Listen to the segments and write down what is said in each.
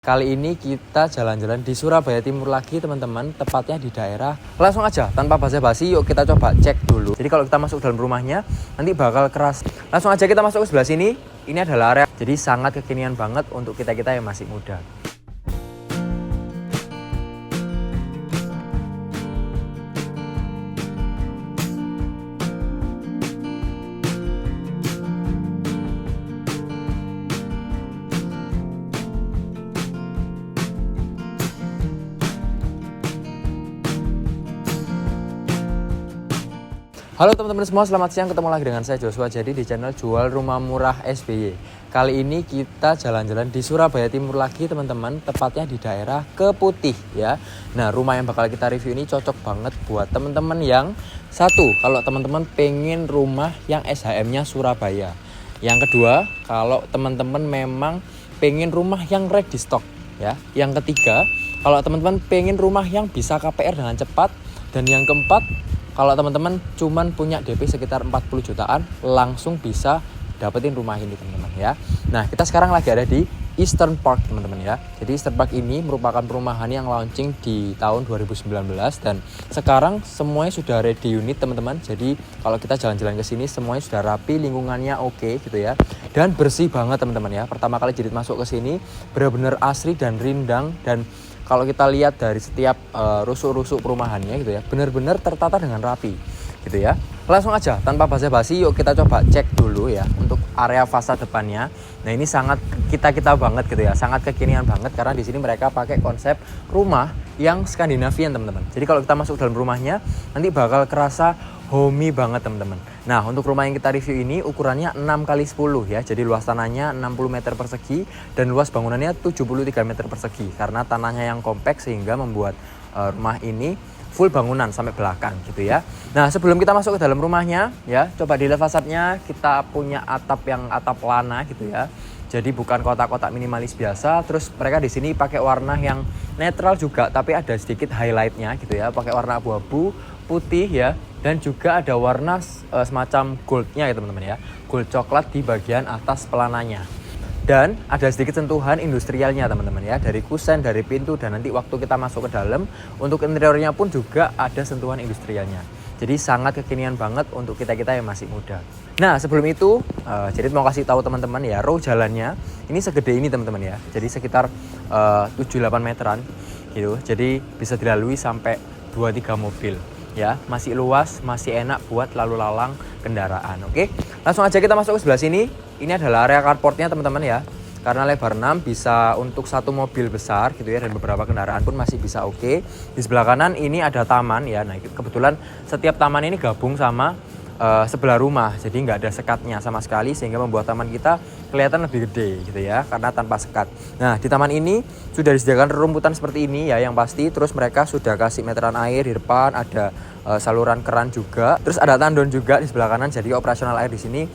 Kali ini kita jalan-jalan di Surabaya Timur lagi teman-teman, tepatnya di daerah. Langsung aja tanpa basa-basi yuk kita coba cek dulu. Jadi kalau kita masuk dalam rumahnya nanti bakal keras. Langsung aja kita masuk ke sebelah sini. Ini adalah area, jadi sangat kekinian banget untuk kita-kita yang masih muda. Halo teman-teman semua, selamat siang. Ketemu lagi dengan saya Joshua. Jadi di channel Jual Rumah Murah SBY. Kali ini kita jalan-jalan di Surabaya Timur lagi teman-teman, tepatnya di daerah Keputih ya. Nah, rumah yang bakal kita review ini cocok banget buat teman-teman yang satu, kalau teman-teman pengen rumah yang SHM-nya Surabaya. Yang kedua, kalau teman-teman memang pengen rumah yang ready stock ya. Yang ketiga, kalau teman-teman pengen rumah yang bisa KPR dengan cepat. Dan yang keempat, kalau teman-teman cuman punya DP sekitar 40 jutaan, langsung bisa dapetin rumah ini teman-teman ya. Nah, kita sekarang lagi ada di Eastern Park teman-teman ya. Jadi Eastern Park ini merupakan perumahan yang launching di tahun 2019 dan sekarang semuanya sudah ready unit teman-teman. Jadi kalau kita jalan-jalan ke sini semuanya sudah rapi, lingkungannya oke gitu ya. Dan bersih banget teman-teman ya. Pertama kali Jidit masuk ke sini benar-benar asri dan rindang, dan kalau kita lihat dari setiap rusuk-rusuk perumahannya gitu ya, benar-benar tertata dengan rapi gitu ya. Langsung aja tanpa basa-basi yuk kita coba cek dulu ya untuk area fasad depannya. Nah, ini sangat kita banget gitu ya, sangat kekinian banget karena di sini mereka pakai konsep rumah yang Skandinavian teman-teman. Jadi kalau kita masuk dalam rumahnya nanti bakal kerasa homey banget teman-teman. Nah, untuk rumah yang kita review ini ukurannya 6x10 ya. Jadi luas tanahnya 60 meter persegi dan luas bangunannya 73 meter persegi. Karena tanahnya yang kompak sehingga membuat rumah ini full bangunan sampai belakang gitu ya. Nah, sebelum kita masuk ke dalam rumahnya ya, coba dilihat fasadnya. Kita punya atap yang atap lana gitu ya. Jadi bukan kotak-kotak minimalis biasa. Terus mereka di sini pakai warna yang netral juga, tapi ada sedikit highlightnya gitu ya. Pakai warna abu-abu, putih ya, dan juga ada warna semacam goldnya ya teman-teman ya, gold coklat di bagian atas pelananya. Dan ada sedikit sentuhan industrialnya teman-teman ya, dari kusen, dari pintu, dan nanti waktu kita masuk ke dalam untuk interiornya pun juga ada sentuhan industrialnya. Jadi sangat kekinian banget untuk kita-kita yang masih muda. Nah, sebelum itu jadi mau kasih tahu teman-teman ya, row jalannya ini segede ini teman-teman ya. Jadi sekitar 7-8 meteran gitu. Jadi bisa dilalui sampai 2-3 mobil. Ya, masih luas, masih enak buat lalu lalang kendaraan. Oke, langsung aja kita masuk ke sebelah sini. Ini adalah area carportnya teman-teman ya. Karena lebar 6 bisa untuk satu mobil besar gitu ya, dan beberapa kendaraan pun masih bisa oke. Di sebelah kanan ini ada taman ya. Nah, kebetulan setiap taman ini gabung sama sebelah rumah, jadi nggak ada sekatnya sama sekali sehingga membuat taman kita kelihatan lebih gede gitu ya, karena tanpa sekat. Nah, di taman ini sudah disediakan rumputan seperti ini ya yang pasti. Terus mereka sudah kasih meteran air di depan, ada saluran keran juga. Terus ada tandon juga di sebelah kanan, jadi operasional air di sini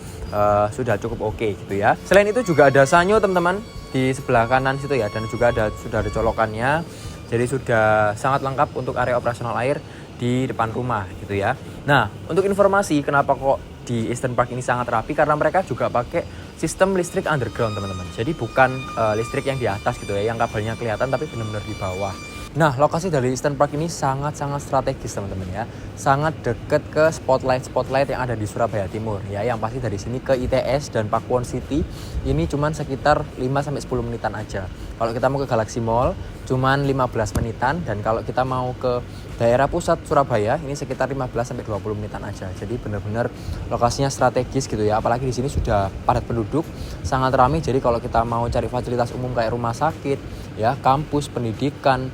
sudah cukup oke gitu ya. Selain itu juga ada sanyo teman-teman di sebelah kanan situ ya, dan juga sudah ada colokannya. Jadi sudah sangat lengkap untuk area operasional air di depan rumah gitu ya. Nah, untuk informasi kenapa kok di Eastern Park ini sangat rapi, karena mereka juga pakai sistem listrik underground teman-teman. Jadi bukan listrik yang di atas gitu ya, yang kabelnya kelihatan, tapi benar-benar di bawah. Nah, lokasi dari Eastern Park ini sangat-sangat strategis teman-teman ya. Sangat deket ke spotlight yang ada di Surabaya Timur ya. Yang pasti dari sini ke ITS dan Pakuwon City ini cuman sekitar 5-10 menitan aja. Kalau kita mau ke Galaxy Mall cuman 15 menitan, dan kalau kita mau ke daerah pusat Surabaya ini sekitar 15-20 menitan aja. Jadi benar-benar lokasinya strategis gitu ya. Apalagi di sini sudah padat penduduk, sangat ramai. Jadi kalau kita mau cari fasilitas umum kayak rumah sakit ya, kampus, pendidikan,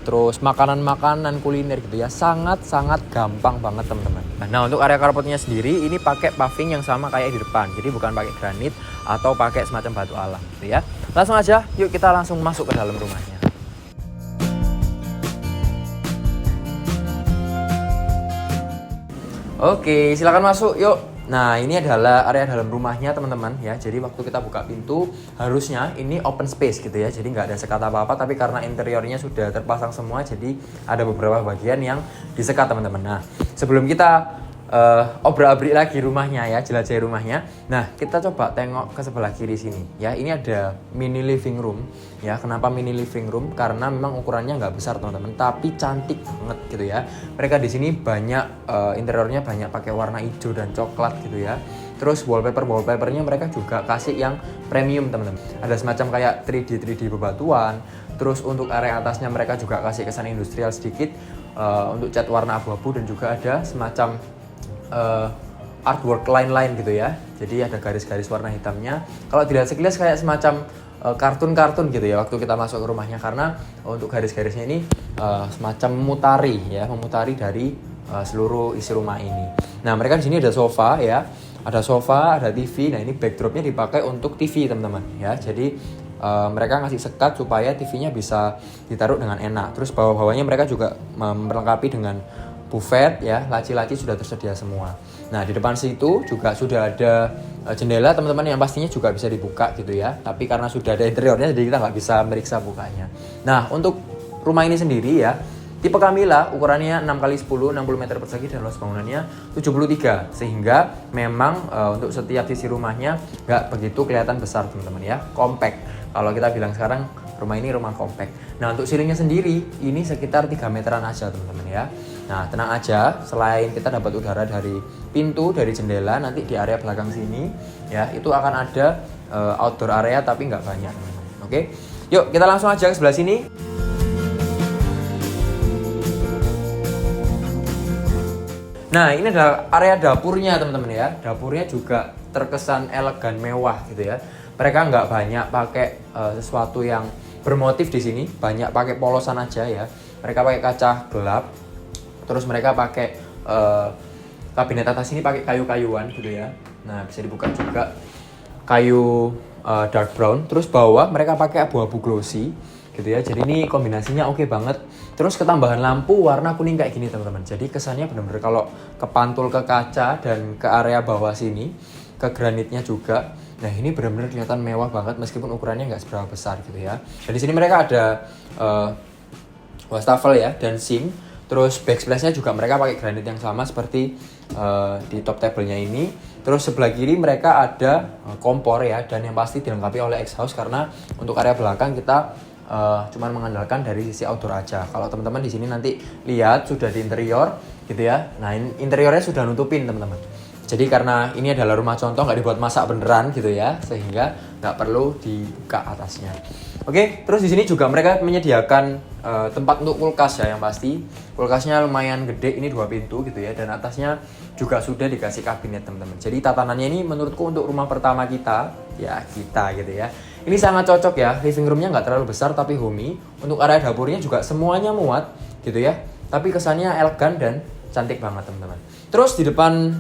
terus makanan-makanan kuliner gitu ya, sangat-sangat gampang banget teman-teman. Nah, untuk area carportnya sendiri ini pakai paving yang sama kayak di depan. Jadi bukan pakai granit atau pakai semacam batu alam gitu ya. Langsung aja yuk kita langsung masuk ke dalam rumahnya. Oke, silakan masuk yuk. Nah, ini adalah area dalam rumahnya teman-teman ya. Jadi waktu kita buka pintu harusnya ini open space gitu ya. Jadi nggak ada sekat apa-apa, tapi karena interiornya sudah terpasang semua, jadi ada beberapa bagian yang disekat teman-teman. Nah, sebelum kita obrak-abrik lagi rumahnya ya, jelajahi rumahnya. Nah, kita coba tengok ke sebelah kiri sini ya. Ini ada mini living room ya. Kenapa mini living room? Karena memang ukurannya nggak besar teman-teman, tapi cantik banget gitu ya. Mereka di sini banyak interiornya banyak pakai warna hijau dan coklat gitu ya. Terus wallpapernya mereka juga kasih yang premium teman-teman. Ada semacam kayak 3D bebatuan. Terus untuk area atasnya mereka juga kasih kesan industrial sedikit untuk cat warna abu-abu, dan juga ada semacam artwork line gitu ya. Jadi ada garis-garis warna hitamnya. Kalau dilihat sekilas kayak semacam kartun-kartun gitu ya waktu kita masuk ke rumahnya, karena untuk garis-garisnya ini semacam memutari dari seluruh isi rumah ini. Nah, mereka di sini ada sofa ya. Ada sofa, ada TV. Nah, ini backdropnya dipakai untuk TV teman-teman ya. Jadi mereka ngasih sekat supaya TV-nya bisa ditaruh dengan enak. Terus bawah-bawahnya mereka juga melengkapi dengan buffet ya, laci-laci sudah tersedia semua. Nah, di depan situ juga sudah ada jendela teman-teman, yang pastinya juga bisa dibuka gitu ya. Tapi karena sudah ada interiornya jadi kita nggak bisa meriksa bukanya. Nah, untuk rumah ini sendiri ya, tipe Camilla ukurannya 6x10, 60 meter persegi, dan luas bangunannya 73. Sehingga memang untuk setiap sisi rumahnya nggak begitu kelihatan besar teman-teman ya, compact. Kalau kita bilang sekarang rumah ini rumah compact. Nah, untuk ceilingnya sendiri ini sekitar 3 meteran aja teman-teman ya. Nah, tenang aja, selain kita dapat udara dari pintu, dari jendela, nanti di area belakang sini ya itu akan ada outdoor area tapi nggak banyak teman-teman. Oke, yuk kita langsung aja ke sebelah sini. Nah, ini adalah area dapurnya teman-teman ya. Dapurnya juga terkesan elegan mewah gitu ya. Mereka nggak banyak pakai sesuatu yang bermotif di sini, banyak pakai polosan aja ya. Mereka pakai kaca gelap. Terus mereka pakai kabinet atas ini pakai kayu-kayuan gitu ya. Nah, bisa dibuka juga kayu dark brown. Terus bawah mereka pakai abu-abu glossy gitu ya. Jadi ini kombinasinya oke banget. Terus ketambahan lampu warna kuning kayak gini teman-teman. Jadi kesannya benar-benar kalau kepantul ke kaca dan ke area bawah sini, ke granitnya juga. Nah, ini benar-benar kelihatan mewah banget meskipun ukurannya nggak seberapa besar gitu ya. Dan di sini mereka ada wastafel ya dan sink. Terus backsplash-nya juga mereka pakai granit yang sama seperti di top table-nya ini. Terus sebelah kiri mereka ada kompor ya, dan yang pasti dilengkapi oleh exhaust karena untuk area belakang kita cuman mengandalkan dari sisi outdoor aja. Kalau teman-teman di sini nanti lihat sudah di interior gitu ya. Nah, interiornya sudah nutupin teman-teman. Jadi karena ini adalah rumah contoh, nggak dibuat masak beneran gitu ya, sehingga nggak perlu dibuka atasnya. Oke, terus di sini juga mereka menyediakan tempat untuk kulkas ya, yang pasti kulkasnya lumayan gede, ini 2 pintu gitu ya, dan atasnya juga sudah dikasih kabinet teman-teman. Jadi tatanannya ini menurutku untuk rumah pertama kita gitu ya. Ini sangat cocok ya, living roomnya nggak terlalu besar tapi homey. Untuk area dapurnya juga semuanya muat gitu ya, tapi kesannya elegan dan cantik banget teman-teman. Terus di depan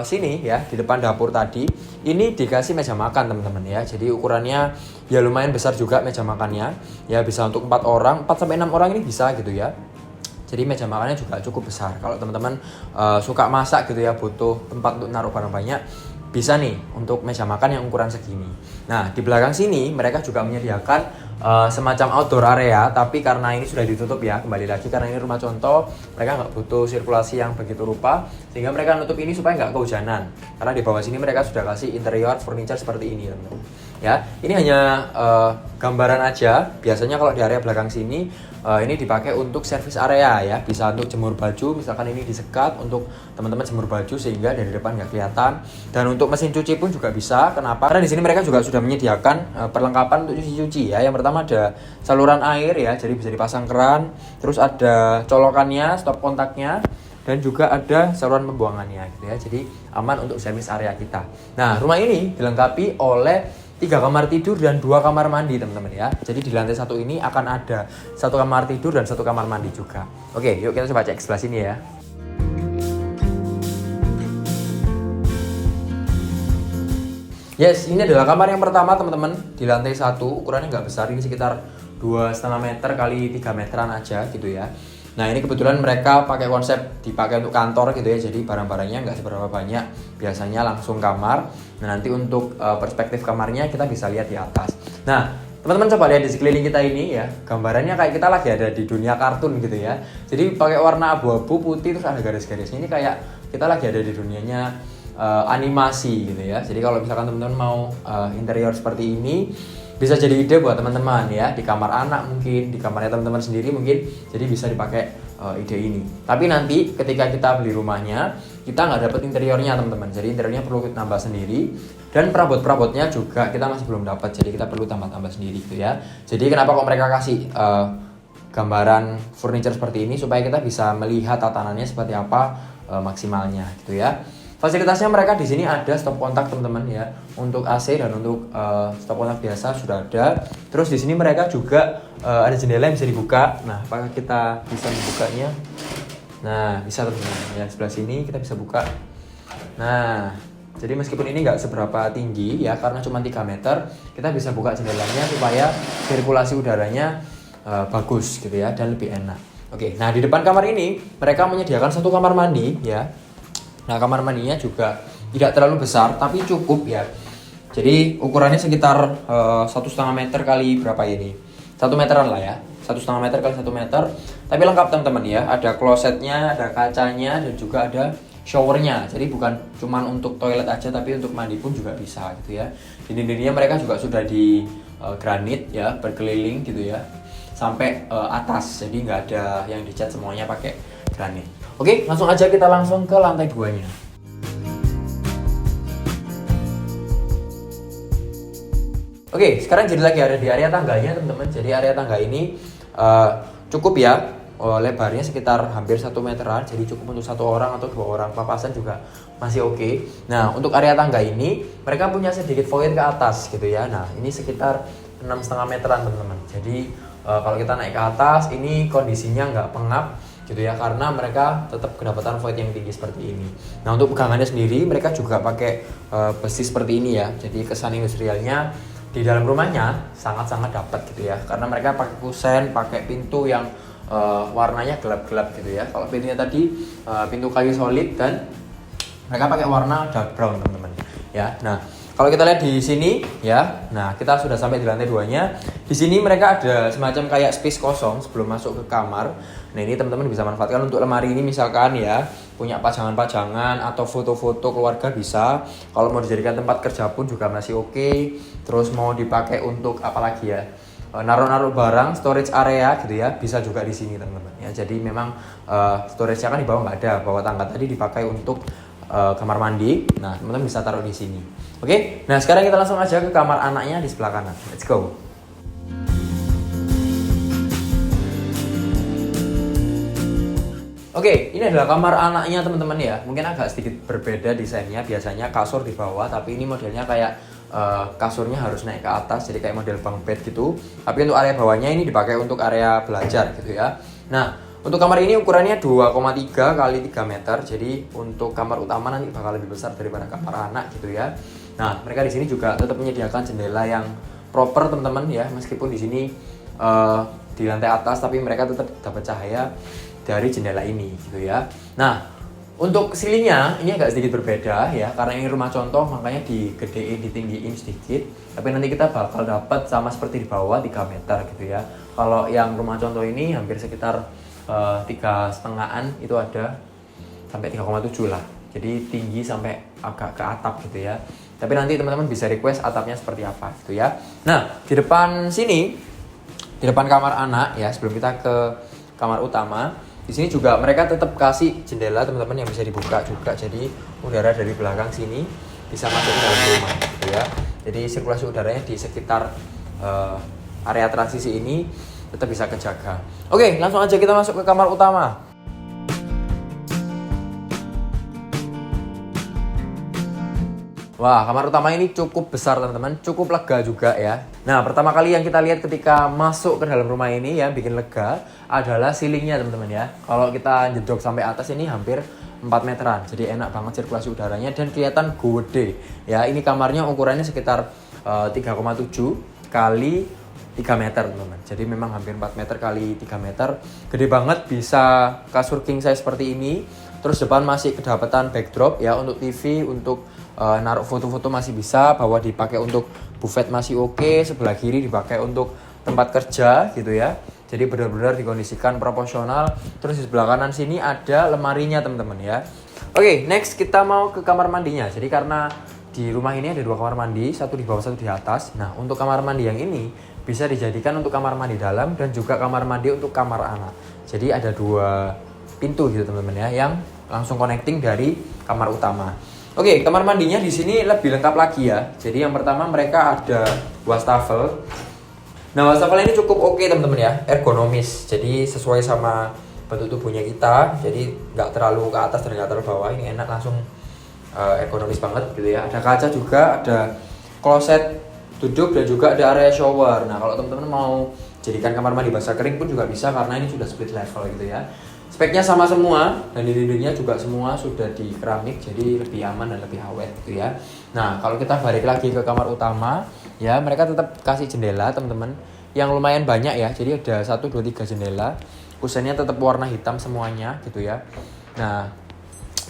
sini ya, di depan dapur tadi ini dikasih meja makan teman-teman ya. Jadi ukurannya ya lumayan besar juga meja makannya. Ya bisa untuk 4 orang, 4 sampai 6 orang ini bisa gitu ya. Jadi meja makannya juga cukup besar. Kalau teman-teman suka masak gitu ya, butuh tempat untuk naruh barang banyak, bisa nih untuk meja makan yang ukuran segini. Nah, di belakang sini mereka juga menyediakan semacam outdoor area, tapi karena ini sudah ditutup ya, kembali lagi karena ini rumah contoh, mereka nggak butuh sirkulasi yang begitu rupa, sehingga mereka nutup ini supaya nggak kehujanan. Karena di bawah sini mereka sudah kasih interior furniture seperti ini teman-teman. Ya, ini hanya gambaran aja. Biasanya kalau di area belakang sini ini dipakai untuk service area ya, bisa untuk jemur baju, misalkan ini disekat untuk teman-teman jemur baju sehingga dari depan nggak kelihatan. Dan untuk mesin cuci pun juga bisa. Kenapa? Karena di sini mereka juga sudah menyediakan perlengkapan untuk cuci-cuci ya. Yang pertama ada saluran air ya, jadi bisa dipasang keran. Terus ada colokannya, stop kontaknya, dan juga ada saluran pembuangannya gitu ya. Jadi aman untuk service area kita. Nah, rumah ini dilengkapi oleh 3 kamar tidur dan 2 kamar mandi teman-teman ya. Jadi di lantai 1 ini akan ada 1 kamar tidur dan 1 kamar mandi juga. Oke, yuk kita coba cek sebelah sini ya. Yes, ini adalah kamar yang pertama teman-teman. Di lantai 1, ukurannya nggak besar, ini sekitar 2,5 meter kali 3 meteran aja gitu ya. Nah, ini kebetulan mereka pakai konsep dipakai untuk kantor gitu ya. Jadi barang-barangnya nggak seberapa banyak, biasanya langsung kamar. Nah, nanti untuk perspektif kamarnya kita bisa lihat di atas. Nah, teman-teman coba lihat di sekeliling kita ini ya, gambarannya kayak kita lagi ada di dunia kartun gitu ya. Jadi pakai warna abu-abu putih terus ada garis-garisnya, ini kayak kita lagi ada di dunianya animasi gitu ya. Jadi kalau misalkan teman-teman mau interior seperti ini, bisa jadi ide buat teman-teman ya, di kamar anak mungkin, di kamarnya teman-teman sendiri mungkin, jadi bisa dipakai ide ini. Tapi nanti ketika kita beli rumahnya, kita nggak dapet interiornya teman-teman, jadi interiornya perlu kita tambah sendiri, dan perabot-perabotnya juga kita masih belum dapat, jadi kita perlu tambah-tambah sendiri gitu ya. Jadi kenapa kok mereka kasih gambaran furniture seperti ini, supaya kita bisa melihat tatanannya seperti apa maksimalnya gitu ya. Fasilitasnya mereka di sini ada stop kontak teman-teman ya, untuk AC dan untuk stop kontak biasa sudah ada. Terus di sini mereka juga ada jendela yang bisa dibuka. Nah, apakah kita bisa membukanya? Nah, bisa teman-teman. Ya, sebelah sini kita bisa buka. Nah, jadi meskipun ini nggak seberapa tinggi ya, karena cuma 3 meter, kita bisa buka jendelanya supaya sirkulasi udaranya bagus gitu ya, dan lebih enak. Oke, nah di depan kamar ini mereka menyediakan satu kamar mandi ya. Nah, kamar mandinya juga tidak terlalu besar, tapi cukup ya. Jadi ukurannya sekitar 1,5 meter kali berapa ini? 1 meteran lah ya. 1,5 meter kali 1 meter. Tapi lengkap teman-teman ya. Ada klosetnya, ada kacanya, dan juga ada showernya. Jadi bukan cuma untuk toilet aja, tapi untuk mandi pun juga bisa gitu ya. Dinding-dindingnya mereka juga sudah di granit ya, berkeliling gitu ya, sampai atas. Jadi nggak ada yang dicat, semuanya pakai granit. Oke, langsung aja kita langsung ke lantai 2-nya. Oke, sekarang jadi lagi ada di area tangganya teman-teman. Jadi area tangga ini cukup ya, lebarnya sekitar hampir 1 meteran. Jadi cukup untuk 1 orang atau 2 orang, papasan juga masih oke. Nah, untuk area tangga ini mereka punya sedikit void ke atas gitu ya. Nah, ini sekitar 6,5 meteran teman-teman. Jadi kalau kita naik ke atas, ini kondisinya nggak pengap gitu ya, karena mereka tetap kedapatan void yang tinggi seperti ini. Nah, untuk pegangannya sendiri mereka juga pakai besi seperti ini ya. Jadi kesan industrialnya di dalam rumahnya sangat-sangat dapat gitu ya, karena mereka pakai kusen, pakai pintu yang warnanya gelap-gelap gitu ya. Kalau pintunya tadi pintu kayu solid, dan mereka pakai warna dark brown teman-teman ya. Nah, kalau kita lihat di sini ya, nah kita sudah sampai di lantai 2-nya. Di sini mereka ada semacam kayak space kosong sebelum masuk ke kamar. Nah, ini teman-teman bisa manfaatkan untuk lemari ini misalkan ya, punya pajangan-pajangan atau foto-foto keluarga bisa. Kalau mau dijadikan tempat kerja pun juga masih oke. Terus mau dipakai untuk apa lagi ya? Naruh-naruh barang, storage area gitu ya, bisa juga di sini teman-teman ya. Jadi memang storage-nya kan di bawah nggak ada, bawah tangga tadi dipakai untuk kamar mandi. Nah, teman-teman bisa taruh di sini. Oke, nah sekarang kita langsung aja ke kamar anaknya di sebelah kanan. Let's go. Oke, ini adalah kamar anaknya teman-teman ya. Mungkin agak sedikit berbeda desainnya. Biasanya kasur di bawah, tapi ini modelnya kayak kasurnya harus naik ke atas, jadi kayak model bunk bed gitu. Tapi untuk area bawahnya ini dipakai untuk area belajar gitu ya. Nah, untuk kamar ini ukurannya 2,3 kali 3 meter. Jadi untuk kamar utama nanti bakal lebih besar daripada kamar anak gitu ya. Nah, mereka di sini juga tetap menyediakan jendela yang proper teman-teman ya. Meskipun di sini di lantai atas, tapi mereka tetap dapat cahaya dari jendela ini gitu ya. Nah, untuk ceilingnya ini agak sedikit berbeda ya, karena ini rumah contoh makanya digedein, ditinggiin sedikit. Tapi nanti kita bakal dapat sama seperti di bawah 3 meter gitu ya. Kalau yang rumah contoh ini hampir sekitar 3,5-an itu ada sampai 3,7 lah. Jadi tinggi sampai agak ke atap gitu ya. Tapi nanti teman-teman bisa request atapnya seperti apa gitu ya. Nah, di depan sini, di depan kamar anak ya, sebelum kita ke kamar utama, di sini juga mereka tetap kasih jendela teman-teman yang bisa dibuka juga. Jadi udara dari belakang sini bisa masuk ke dalam rumah gitu ya. Jadi sirkulasi udaranya di sekitar area transisi ini tetap bisa kejaga. Oke, langsung aja kita masuk ke kamar utama. Wah, kamar utama ini cukup besar teman-teman, cukup lega juga ya. Nah, pertama kali yang kita lihat ketika masuk ke dalam rumah ini yang bikin lega adalah ceilingnya teman-teman ya. Kalau kita jedok sampai atas ini hampir 4 meteran, jadi enak banget sirkulasi udaranya dan kelihatan gede ya. Ini kamarnya ukurannya sekitar 3,7 kali 3 meter teman-teman. Jadi memang hampir 4 meter kali 3 meter. Gede banget, bisa kasur king size seperti ini. Terus depan masih kedapatan backdrop ya untuk TV, untuk naruh foto-foto masih bisa, bawah dipakai untuk buffet masih oke, sebelah kiri dipakai untuk tempat kerja gitu ya. Jadi benar-benar dikondisikan proporsional. Terus di sebelah kanan sini ada lemarinya teman-teman ya. Oke, next kita mau ke kamar mandinya. Jadi karena di rumah ini ada 2 kamar mandi, satu di bawah, satu di atas. Nah, untuk kamar mandi yang ini bisa dijadikan untuk kamar mandi dalam dan juga kamar mandi untuk kamar anak. Jadi ada 2 pintu gitu teman-teman ya, yang langsung connecting dari kamar utama. Oke, kamar mandinya di sini lebih lengkap lagi ya. Jadi yang pertama mereka ada wastafel. Nah, wastafel ini cukup oke teman-teman ya, ergonomis. Jadi sesuai sama bentuk tubuhnya kita, jadi nggak terlalu ke atas dan nggak terlalu bawah. Ini enak, langsung ergonomis banget gitu ya. Ada kaca juga, ada kloset duduk dan juga ada area shower. Nah, kalau teman-teman mau jadikan kamar mandi basah kering pun juga bisa karena ini sudah split level gitu ya. Speknya sama semua dan dindingnya juga semua sudah di keramik, jadi lebih aman dan lebih awet gitu ya. Nah, kalau kita balik lagi ke kamar utama ya, mereka tetap kasih jendela teman-teman yang lumayan banyak ya. Jadi ada 1, 2, 3 jendela. Kusennya tetap warna hitam semuanya gitu ya. Nah,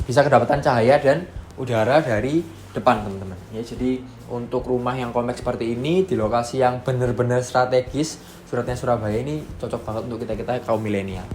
bisa kedapatan cahaya dan udara dari depan teman-teman ya. Jadi untuk rumah yang kompleks seperti ini di lokasi yang benar-benar strategis, Suratnya Surabaya ini cocok banget untuk kita kaum milenial.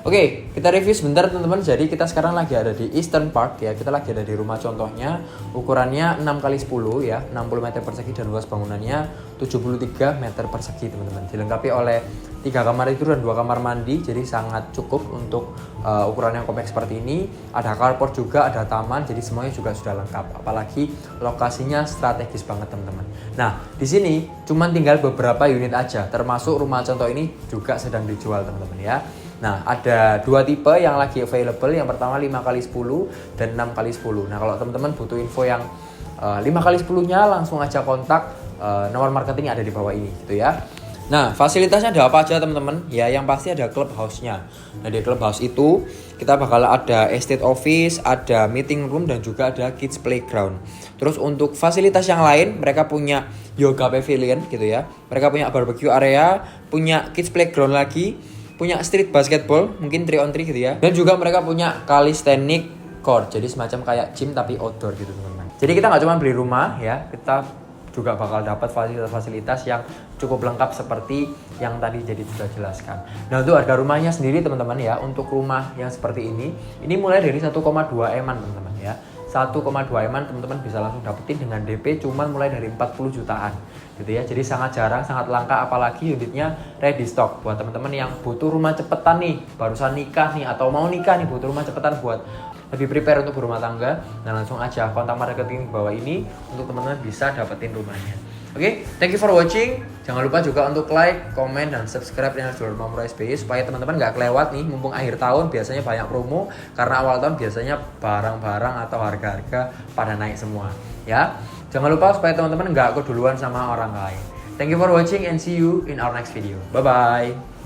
Oke, kita review sebentar teman-teman. Jadi kita sekarang lagi ada di Eastern Park ya. Kita lagi ada di rumah contohnya. Ukurannya 6x10 ya, 60 meter persegi dan luas bangunannya 73 meter persegi teman-teman. Dilengkapi oleh 3 kamar tidur dan 2 kamar mandi. Jadi sangat cukup untuk ukuran yang kompleks seperti ini. Ada carport juga, ada taman. Jadi semuanya juga sudah lengkap. Apalagi lokasinya strategis banget teman-teman. Nah, di sini cuma tinggal beberapa unit aja. Termasuk rumah contoh ini juga sedang dijual teman-teman ya. Nah, ada 2 tipe yang lagi available. Yang pertama 5x10 dan 6x10. Nah, kalau teman-teman butuh info yang 5x10-nya langsung aja kontak, nomor marketing ada di bawah ini gitu ya. Nah, fasilitasnya ada apa aja teman-teman? Ya, yang pasti ada clubhouse-nya. Nah, di clubhouse itu kita bakal ada estate office, ada meeting room dan juga ada kids playground. Terus untuk fasilitas yang lain, mereka punya yoga pavilion gitu ya. Mereka punya barbecue area, punya kids playground lagi, punya street basketball, mungkin 3-on-3 gitu ya. Dan juga mereka punya calisthenic court, jadi semacam kayak gym tapi outdoor gitu teman-teman. Jadi kita nggak cuma beli rumah ya, kita juga bakal dapat fasilitas-fasilitas yang cukup lengkap seperti yang tadi jadi sudah jelaskan. Nah, untuk harga rumahnya sendiri teman-teman ya, untuk rumah yang seperti ini mulai dari 1,2 eman teman-teman ya. 1,2 eman teman-teman bisa langsung dapetin dengan DP cuman mulai dari 40 jutaan gitu ya. Jadi sangat jarang, sangat langka, apalagi unitnya ready stock buat teman-teman yang butuh rumah cepetan nih, barusan nikah nih atau mau nikah nih, butuh rumah cepetan buat lebih prepare untuk berumah tangga. Dan langsung aja kontak marketing di bawah ini untuk teman-teman bisa dapetin rumahnya. Oke, thank you for watching. Jangan lupa juga untuk like, comment, dan subscribe channel Jual Rumah Murah SBY supaya teman-teman gak kelewat nih, mumpung akhir tahun biasanya banyak promo, karena awal tahun biasanya barang-barang atau harga-harga pada naik semua ya. Jangan lupa supaya teman-teman gak keduluan sama orang lain. Thank you for watching and see you in our next video. Bye-bye.